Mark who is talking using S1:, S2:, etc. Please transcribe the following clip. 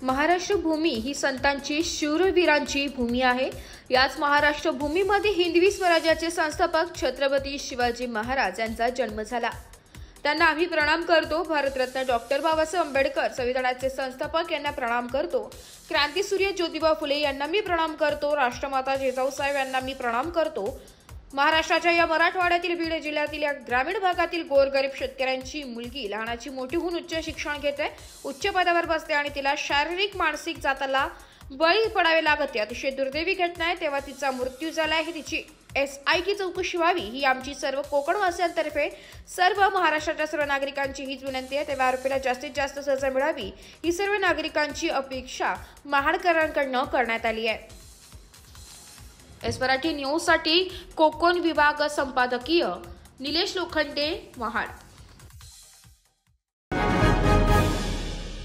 S1: महाराष्ट्र भूमी ही संतांची शूरवीरांची भूमी आहे। याच महाराष्ट्र भूमीमध्ये हिंदवी स्वराज्याचे संस्थापक छत्रपती शिवाजी महाराज यांचा जन्म झाला। त्यांना आम्ही प्रणाम करतो। भारतरत्न डॉक्टर बाबासाहेब आंबेडकर संविधानाचे संस्थापक यांना प्रणाम करतो। क्रांतीसूर्य ज्योतिबा फुले यांना मी प्रणाम करतो। राष्ट्रमाता जिजाऊसाहेब यांना मी प्रणाम करतो। महाराष्ट्राच्या या मराठवाड्यातील बीड जिल्ह्यातील या ग्रामीण भागातील गोरगरीब शेतकऱ्यांची मुलगी लहानाची मोठी होऊन उच्च शिक्षण घेते, उच्च पदावर बसते आणि तिला शारीरिक मानसिक जाताला बळी पडावे लागते। अतिशय दुर्दैवी घटना आहे, तेव्हा तिचा मृत्यू झाला आहे। तिची SIT चौकशी व्हावी ही आमची सर्व कोकणवासियांतर्फे सर्व महाराष्ट्राच्या सर्व नागरिकांची हीच विनंती आहे। तेव्हा आरोपीला जास्तीत जास्त सजा मिळावी ही सर्व नागरिकांची अपेक्षा महाडकरांकडून करण्यात आली आहे। मराठी न्यूज साठी कोकण विभाग संपादकीय निलेश लोखंडे, महाड।